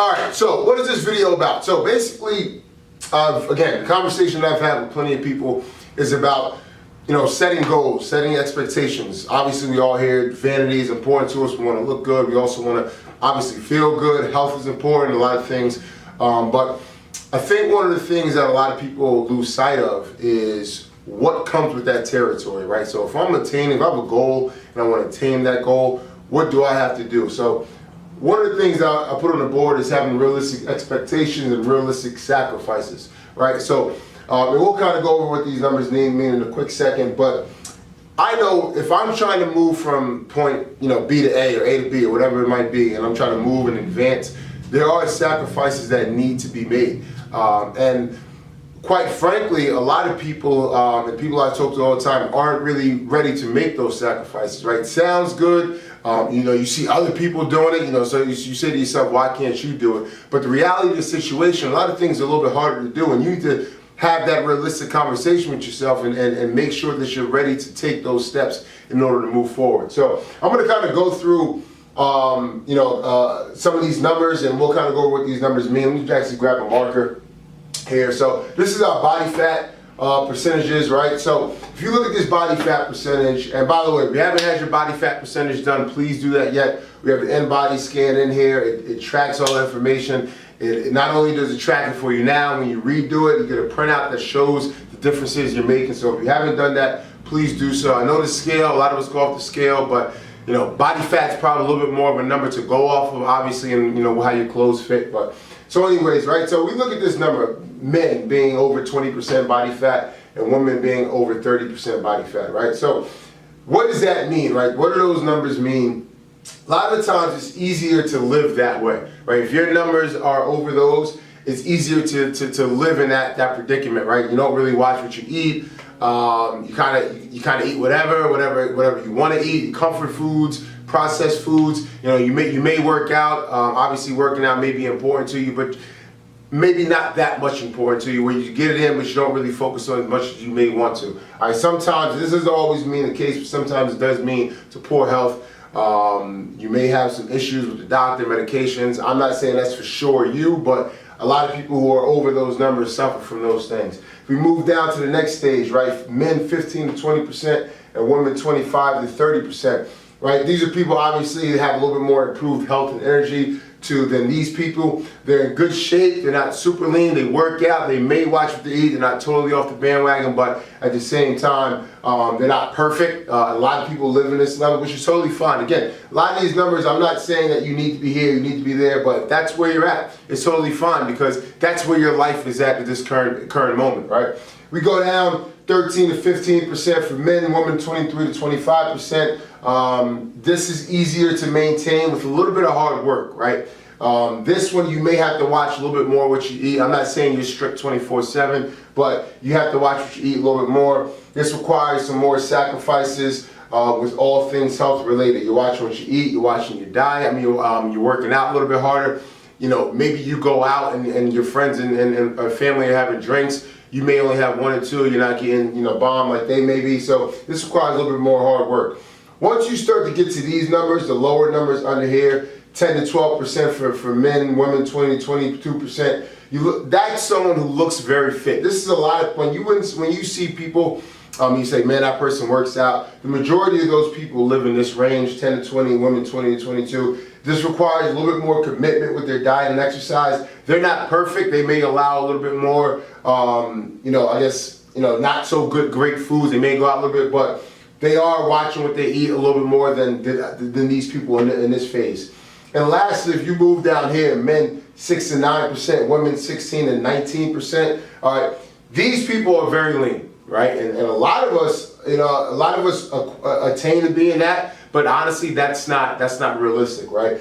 All right, so what is this video about? So basically, again, the conversation I've had with plenty of people is about, setting goals, setting expectations. Obviously, we all hear vanity is important to us. We want to look good. We also want to obviously feel good. Health is important, a lot of things. But I think one of the things that a lot of people lose sight of is what comes with that territory, right? So if I have a goal and I want to attain that goal, what do I have to do? So one of the things I put on the board is having realistic expectations and realistic sacrifices, right? So we'll kind of go over what these numbers mean in a quick second, but I know if I'm trying to move from point, B to A or A to B or whatever it might be, and I'm trying to move and advance, there are sacrifices that need to be made. And quite frankly, a lot of people, and people I talk to all the time, aren't really ready to make those sacrifices, right? It sounds good. You see other people doing it, so you say to yourself, why can't you do it? But the reality of the situation, a lot of things are a little bit harder to do, and you need to have that realistic conversation with yourself and make sure that you're ready to take those steps in order to move forward. So I'm going to kind of go through, some of these numbers, and we'll kind of go over what these numbers mean. Let me actually grab a marker here. So this is our body fat percentages, right? So if you look at this body fat percentage, and by the way, if you haven't had your body fat percentage done, please do that yet. We have an InBody scan in here. It tracks all the information. It not only does it track it for you now, when you redo it, you get a printout that shows the differences you're making. So if you haven't done that, please do so. I know the scale, a lot of us go off the scale, but body fat's probably a little bit more of a number to go off of, obviously, and how your clothes fit. But so anyways, right? So we look at this number, men being over 20% body fat and women being over 30% body fat, right? So what does that mean, right? What do those numbers mean? A lot of the times it's easier to live that way, right? If your numbers are over those, it's easier to live in that predicament, right? You don't really watch what you eat. You kind of eat whatever you want to eat. Comfort foods, processed foods. You may work out. Obviously, working out may be important to you, but maybe not that much important to you, where you get it in, but you don't really focus on as much as you may want to. All right. Sometimes this doesn't always mean the case, but sometimes it does mean to poor health. You may have some issues with the doctor, medications. I'm not saying that's for sure you, but a lot of people who are over those numbers suffer from those things. If we move down to the next stage, right, men 15 to 20% and women 25 to 30%, right? These are people obviously that have a little bit more improved health and energy than these people. They're in good shape, they're not super lean, they work out, they may watch what they eat, they're not totally off the bandwagon, but at the same time, they're not perfect. A lot of people live in this level, which is totally fine. Again, a lot of these numbers, I'm not saying that you need to be here, you need to be there, but if that's where you're at, it's totally fine, because that's where your life is at this current moment, right? We go down 13 to 15% for men, women 23 to 25%. This is easier to maintain with a little bit of hard work, right? This one you may have to watch a little bit more what you eat. I'm not saying you're strict 24/7, but you have to watch what you eat a little bit more. This requires some more sacrifices with all things health related. You're watching what you eat, you're watching your diet. You're working out a little bit harder. Maybe you go out and your friends and family are having drinks. You may only have one or two. You're not getting bombed like they may be. So this requires a little bit more hard work. Once you start to get to these numbers, the lower numbers under here, 10 to 12% for men, women 20 to 22%. That's someone who looks very fit. This is a lot of, when you see people, you say, man, that person works out. The majority of those people live in this range, 10 to 20, women 20 to 22. This requires a little bit more commitment with their diet and exercise. They're not perfect. They may allow a little bit more, not so great foods. They may go out a little bit, but they are watching what they eat a little bit more than these people in this phase. And lastly, if you move down here, men 6 to 9%, women 16 to 19%. All right, these people are very lean, right? And a lot of us, attain to being that, but honestly, that's not realistic, right?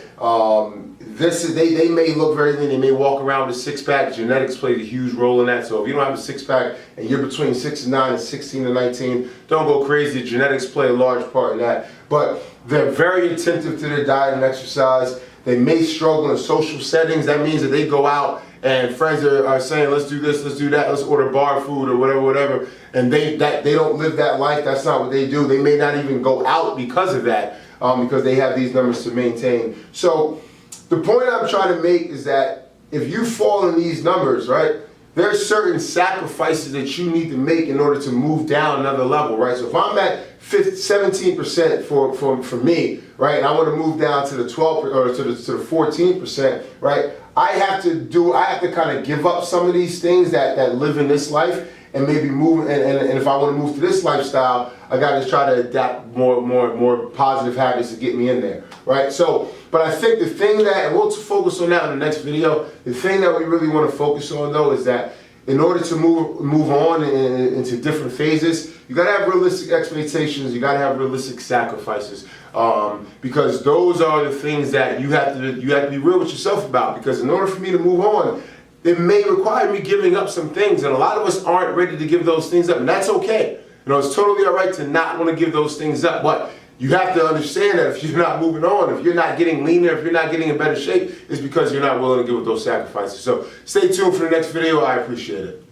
They may look very lean, they may walk around with a six-pack. Genetics played a huge role in that. So if you don't have a six-pack and you're between 6 to 9 and 16 to 19, don't go crazy. Genetics play a large part in that. But they're very attentive to their diet and exercise. They may struggle in social settings. That means that they go out and friends are saying, let's do this, let's do that, let's order bar food or whatever, and they don't live that life. That's not what they do. They may not even go out because of that, because they have these numbers to maintain. So the point I'm trying to make is that if you fall in these numbers, right, there's certain sacrifices that you need to make in order to move down another level, right? So if I'm at 17% for me, right, and I want to move down to the 12 or to the 14%, right? I have to kind of give up some of these things that live in this life and maybe move, and if I want to move to this lifestyle, I got to try to adapt more positive habits to get me in there, right? So, but I think the thing that, and we'll focus on that in the next video, the thing that we really want to focus on though is that in order to move on into different phases, you got to have realistic expectations, you got to have realistic sacrifices, because those are the things that you have to be real with yourself about, because in order for me to move on, it may require me giving up some things, and a lot of us aren't ready to give those things up, and that's okay. You know, it's totally all right to not want to give those things up, but you have to understand that if you're not moving on, if you're not getting leaner, if you're not getting in better shape, it's because you're not willing to give up those sacrifices. So stay tuned for the next video. I appreciate it.